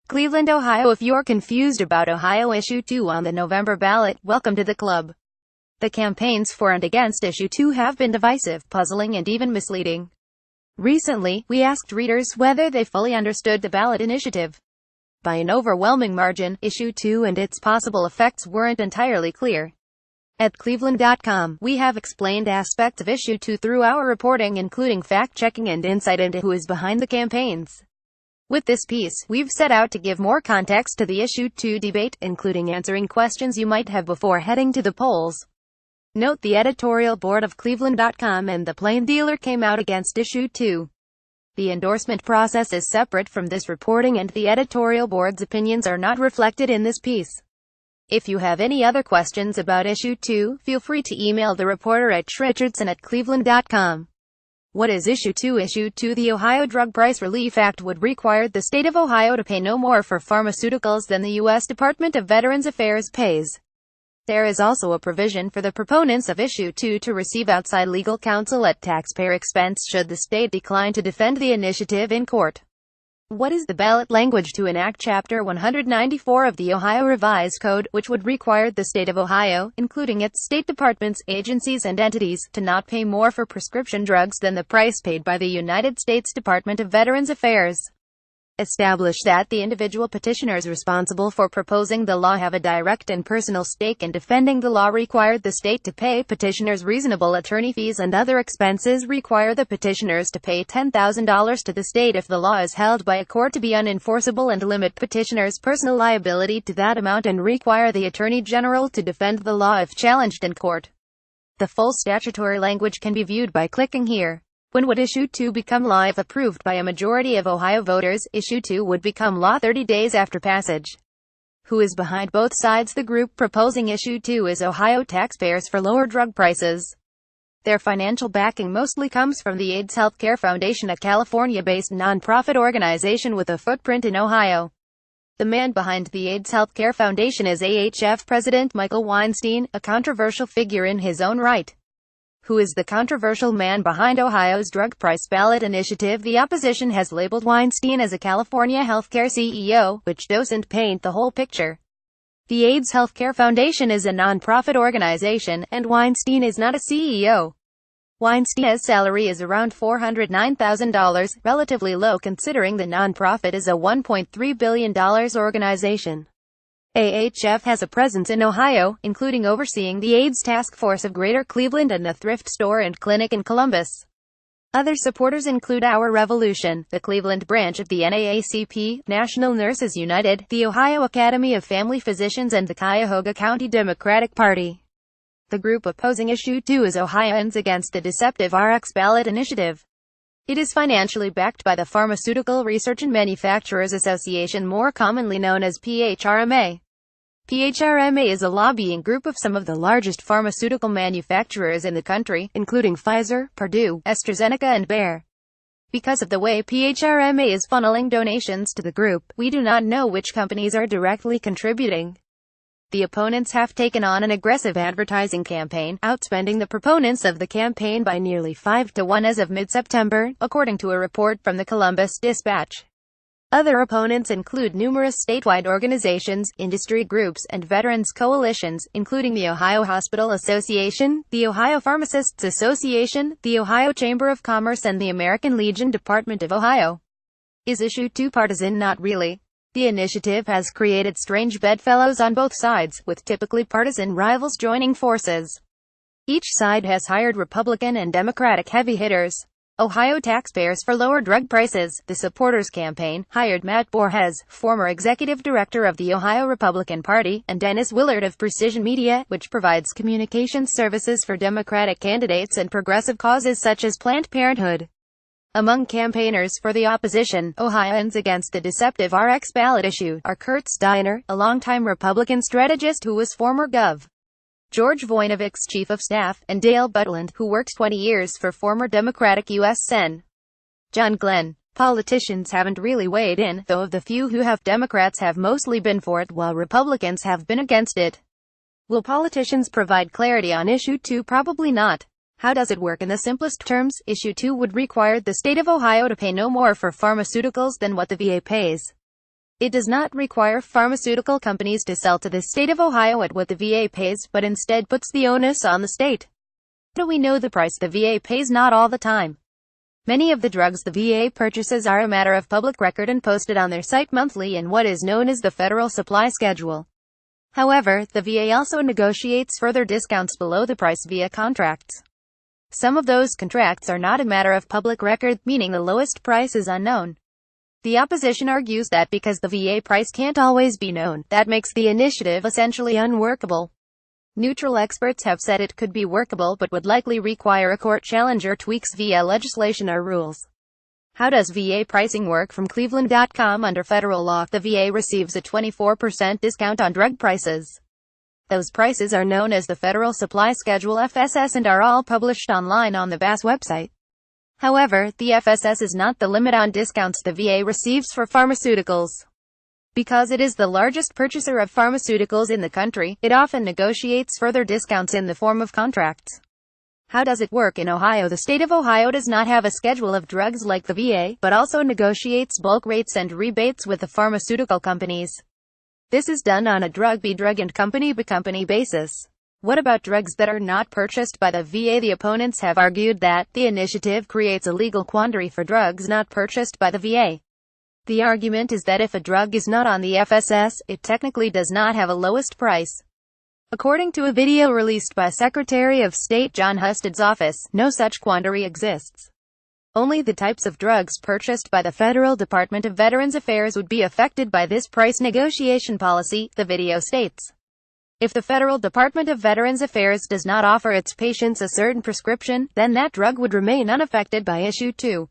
Cleveland, Ohio. If you're confused about Ohio Issue 2 on the November ballot, welcome to the club. The campaigns for and against Issue 2 have been divisive, puzzling, and even misleading. Recently, we asked readers whether they fully understood the ballot initiative. By an overwhelming margin, Issue 2 and its possible effects weren't entirely clear. At Cleveland.com, we have explained aspects of Issue 2 through our reporting, including fact-checking and insight into who is behind the campaigns. With this piece, we've set out to give more context to the Issue 2 debate, including answering questions you might have before heading to the polls. Note the editorial board of Cleveland.com and the Plain Dealer came out against Issue 2. The endorsement process is separate from this reporting, and the editorial board's opinions are not reflected in this piece. If you have any other questions about Issue 2, feel free to email the reporter at richardson@cleveland.com. What is Issue 2? Issue 2. The Ohio Drug Price Relief Act would require the state of Ohio to pay no more for pharmaceuticals than the U.S. Department of Veterans Affairs pays. There is also a provision for the proponents of Issue 2 to receive outside legal counsel at taxpayer expense should the state decline to defend the initiative in court. What is the ballot language to enact Chapter 194 of the Ohio Revised Code, which would require the state of Ohio, including its state departments, agencies, and entities, to not pay more for prescription drugs than the price paid by the United States Department of Veterans Affairs? Establish that the individual petitioners responsible for proposing the law have a direct and personal stake in defending the law. Required the state to pay petitioners reasonable attorney fees and other expenses. Require the petitioners to pay $10,000 to the state if the law is held by a court to be unenforceable, and limit petitioners' personal liability to that amount, and require the Attorney General to defend the law if challenged in court. The full statutory language can be viewed by clicking here. When would Issue 2 become law? If approved by a majority of Ohio voters, Issue 2 would become law 30 days after passage. Who is behind both sides? The group proposing Issue 2 is Ohio taxpayers for lower drug prices. Their financial backing mostly comes from the AIDS Healthcare Foundation, a California-based nonprofit organization with a footprint in Ohio. The man behind the AIDS Healthcare Foundation is AHF President Michael Weinstein, a controversial figure in his own right. Who is the controversial man behind Ohio's drug price ballot initiative? The opposition has labeled Weinstein as a California healthcare CEO, which doesn't paint the whole picture. The AIDS Healthcare Foundation is a nonprofit organization, and Weinstein is not a CEO. Weinstein's salary is around $409,000, relatively low considering the nonprofit is a $1.3 billion organization. AHF has a presence in Ohio, including overseeing the AIDS Task Force of Greater Cleveland and a thrift store and clinic in Columbus. Other supporters include Our Revolution, the Cleveland branch of the NAACP, National Nurses United, the Ohio Academy of Family Physicians, and the Cuyahoga County Democratic Party. The group opposing Issue 2 is Ohioans Against the Deceptive RX Ballot Initiative. It is financially backed by the Pharmaceutical Research and Manufacturers Association, more commonly known as PHRMA. PHRMA is a lobbying group of some of the largest pharmaceutical manufacturers in the country, including Pfizer, Purdue, AstraZeneca, and Bayer. Because of the way PHRMA is funneling donations to the group, we do not know which companies are directly contributing. The opponents have taken on an aggressive advertising campaign, outspending the proponents of the campaign by nearly 5-1 as of mid-September, according to a report from the Columbus Dispatch. Other opponents include numerous statewide organizations, industry groups, and veterans coalitions, including the Ohio Hospital Association, the Ohio Pharmacists Association, the Ohio Chamber of Commerce, and the American Legion Department of Ohio. Is Issue 2 partisan? Not really. The initiative has created strange bedfellows on both sides, with typically partisan rivals joining forces. Each side has hired Republican and Democratic heavy hitters. Ohio taxpayers for lower drug prices. The supporters campaign hired Matt Borges, former executive director of the Ohio Republican Party, and Dennis Willard of Precision Media, which provides communications services for Democratic candidates and progressive causes such as Planned Parenthood. Among campaigners for the opposition, Ohioans Against the Deceptive RX ballot issue, are Kurt Steiner, a longtime Republican strategist who was former Gov. George Voinovic's chief of staff, and Dale Butland, who worked 20 years for former Democratic U.S. Sen. John Glenn. Politicians haven't really weighed in, though of the few who have, Democrats have mostly been for it, while Republicans have been against it. Will politicians provide clarity on Issue 2? Probably not. How does it work? In the simplest terms, Issue 2 would require the state of Ohio to pay no more for pharmaceuticals than what the VA pays. It does not require pharmaceutical companies to sell to the state of Ohio at what the VA pays, but instead puts the onus on the state. How do we know the price the VA pays? Not all the time. Many of the drugs the VA purchases are a matter of public record and posted on their site monthly in what is known as the Federal Supply Schedule. However, the VA also negotiates further discounts below the price via contracts. Some of those contracts are not a matter of public record, meaning the lowest price is unknown. The opposition argues that because the VA price can't always be known, that makes the initiative essentially unworkable. Neutral experts have said it could be workable but would likely require a court challenge or tweaks via legislation or rules. How does VA pricing work? From Cleveland.com. Under federal law, the VA receives a 24% discount on drug prices. Those prices are known as the Federal Supply Schedule (FSS) and are all published online on the VAS website. However, the FSS is not the limit on discounts the VA receives for pharmaceuticals. Because it is the largest purchaser of pharmaceuticals in the country, it often negotiates further discounts in the form of contracts. How does it work in Ohio? The state of Ohio does not have a schedule of drugs like the VA, but also negotiates bulk rates and rebates with the pharmaceutical companies. This is done on a drug-by-drug and company-by-company basis. What about drugs that are not purchased by the VA? The opponents have argued that the initiative creates a legal quandary for drugs not purchased by the VA. The argument is that if a drug is not on the FSS, it technically does not have a lowest price. According to a video released by Secretary of State John Husted's office, no such quandary exists. Only the types of drugs purchased by the Federal Department of Veterans Affairs would be affected by this price negotiation policy, the video states. If the Federal Department of Veterans Affairs does not offer its patients a certain prescription, then that drug would remain unaffected by Issue 2.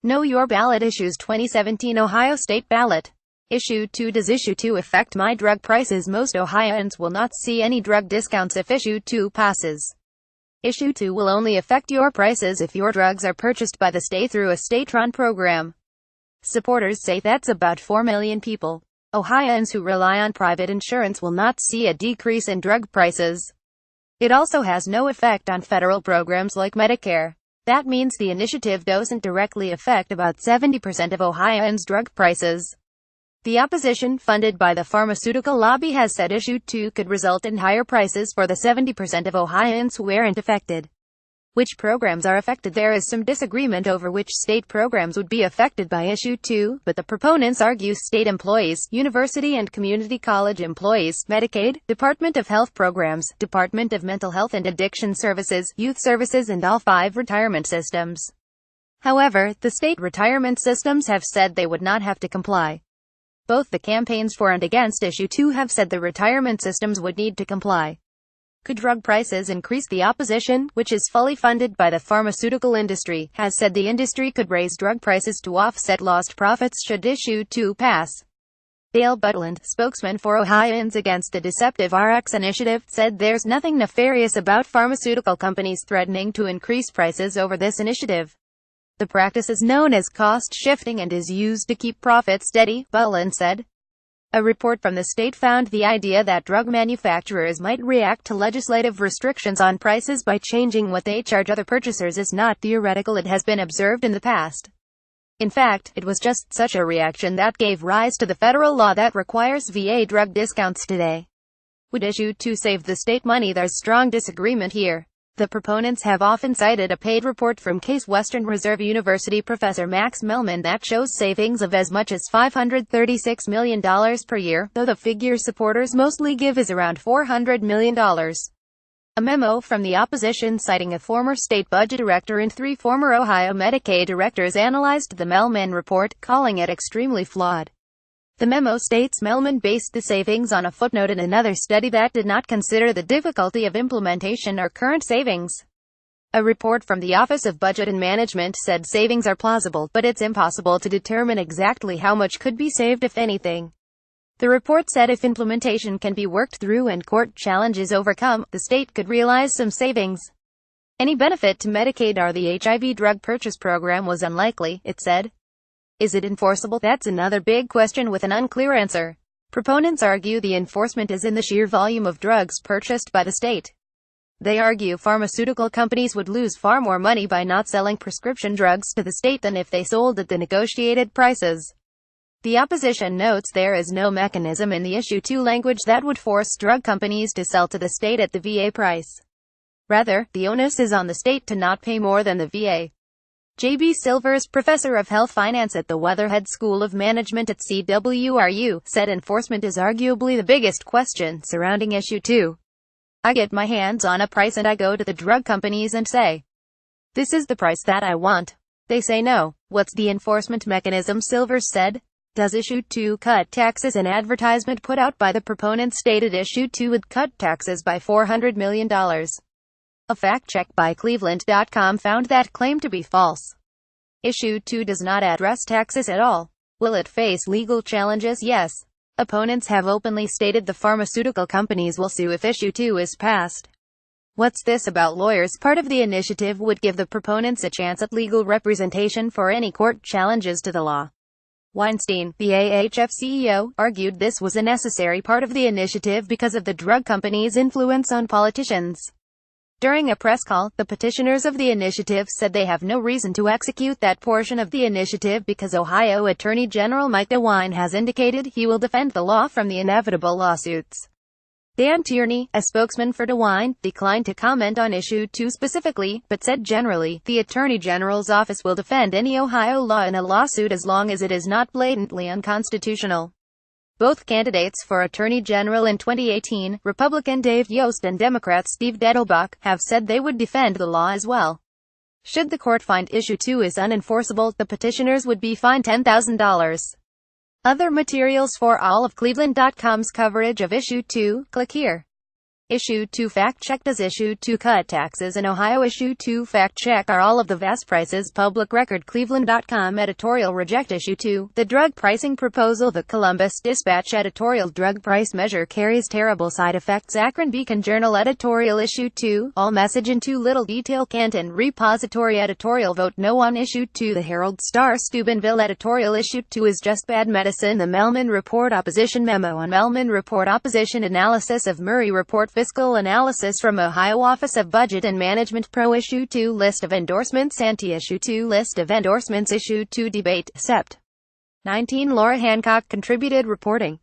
Know Your Ballot issues 2017 Ohio State Ballot. Issue 2. Does Issue 2 affect my drug prices? Most Ohioans will not see any drug discounts if Issue 2 passes. Issue 2 will only affect your prices if your drugs are purchased by the state through a state-run program. Supporters say that's about 4 million people. Ohioans who rely on private insurance will not see a decrease in drug prices. It also has no effect on federal programs like Medicare. That means the initiative doesn't directly affect about 70% of Ohioans' drug prices. The opposition, funded by the pharmaceutical lobby, has said Issue 2 could result in higher prices for the 70% of Ohioans who aren't affected. Which programs are affected? There is some disagreement over which state programs would be affected by Issue 2, but the proponents argue state employees, university and community college employees, Medicaid, Department of Health programs, Department of Mental Health and Addiction Services, Youth Services and all 5 retirement systems. However, the state retirement systems have said they would not have to comply. Both the campaigns for and against Issue 2 have said the retirement systems would need to comply. Could drug prices increase? The opposition, which is fully funded by the pharmaceutical industry, has said the industry could raise drug prices to offset lost profits should Issue 2 pass. Dale Butland, spokesman for Ohioans Against the Deceptive RX Initiative, said there's nothing nefarious about pharmaceutical companies threatening to increase prices over this initiative. The practice is known as cost shifting and is used to keep profits steady, Butland said. A report from the state found the idea that drug manufacturers might react to legislative restrictions on prices by changing what they charge other purchasers is not theoretical. It has been observed in the past. In fact, it was just such a reaction that gave rise to the federal law that requires VA drug discounts today. Would Issue 2 save the state money? There's strong disagreement here. The proponents have often cited a paid report from Case Western Reserve University professor Max Mellman that shows savings of as much as $536 million per year, though the figure supporters mostly give is around $400 million. A memo from the opposition citing a former state budget director and 3 former Ohio Medicaid directors analyzed the Mellman report, calling it extremely flawed. The memo states Mellman based the savings on a footnote in another study that did not consider the difficulty of implementation or current savings. A report from the Office of Budget and Management said savings are plausible, but it's impossible to determine exactly how much could be saved if anything. The report said if implementation can be worked through and court challenges overcome, the state could realize some savings. Any benefit to Medicaid or the HIV drug purchase program was unlikely, it said. Is it enforceable? That's another big question with an unclear answer. Proponents argue the enforcement is in the sheer volume of drugs purchased by the state. They argue pharmaceutical companies would lose far more money by not selling prescription drugs to the state than if they sold at the negotiated prices. The opposition notes there is no mechanism in the Issue 2 language that would force drug companies to sell to the state at the VA price. Rather, the onus is on the state to not pay more than the VA. J.B. Silvers, professor of health finance at the Weatherhead School of Management at CWRU, said enforcement is arguably the biggest question surrounding Issue 2. I get my hands on a price and I go to the drug companies and say, this is the price that I want. They say no. What's the enforcement mechanism? Silvers said. Does Issue 2 cut taxes? An advertisement put out by the proponents stated Issue 2 would cut taxes by $400 million. A fact check by Cleveland.com found that claim to be false. Issue 2 does not address taxes at all. Will it face legal challenges? Yes. Opponents have openly stated the pharmaceutical companies will sue if Issue 2 is passed. What's this about lawyers? Part of the initiative would give the proponents a chance at legal representation for any court challenges to the law. Weinstein, the AHF CEO, argued this was a necessary part of the initiative because of the drug companies' influence on politicians. During a press call, the petitioners of the initiative said they have no reason to execute that portion of the initiative because Ohio Attorney General Michael Weinstein has indicated he will defend the law from the inevitable lawsuits. Dan Tierney, a spokesman for DeWine, declined to comment on Issue 2 specifically, but said generally, the Attorney General's office will defend any Ohio law in a lawsuit as long as it is not blatantly unconstitutional. Both candidates for Attorney General in 2018, Republican Dave Yost and Democrat Steve Dettelbach, have said they would defend the law as well. Should the court find Issue 2 is unenforceable, the petitioners would be fined $10,000. Other materials for all of Cleveland.com's coverage of Issue 2, click here. Issue 2 Fact Check. Does Issue 2 cut taxes in Ohio? Issue 2 Fact Check. Are all of the vast prices public record? Cleveland.com editorial. Reject Issue 2, the drug pricing proposal. The Columbus Dispatch editorial. Drug price measure carries terrible side effects. Akron Beacon Journal editorial. Issue 2, all message in too little detail. Canton Repository editorial. Vote no on Issue 2. The Herald Star Steubenville editorial. Issue 2 is just bad medicine. The Melman Report opposition memo on Melman Report opposition analysis of Murray Report. Fiscal analysis from Ohio Office of Budget and Management. Pro Issue 2 list of endorsements. Anti Issue 2 list of endorsements. Issue 2 debate. Sept. 19 Laura Hancock contributed reporting.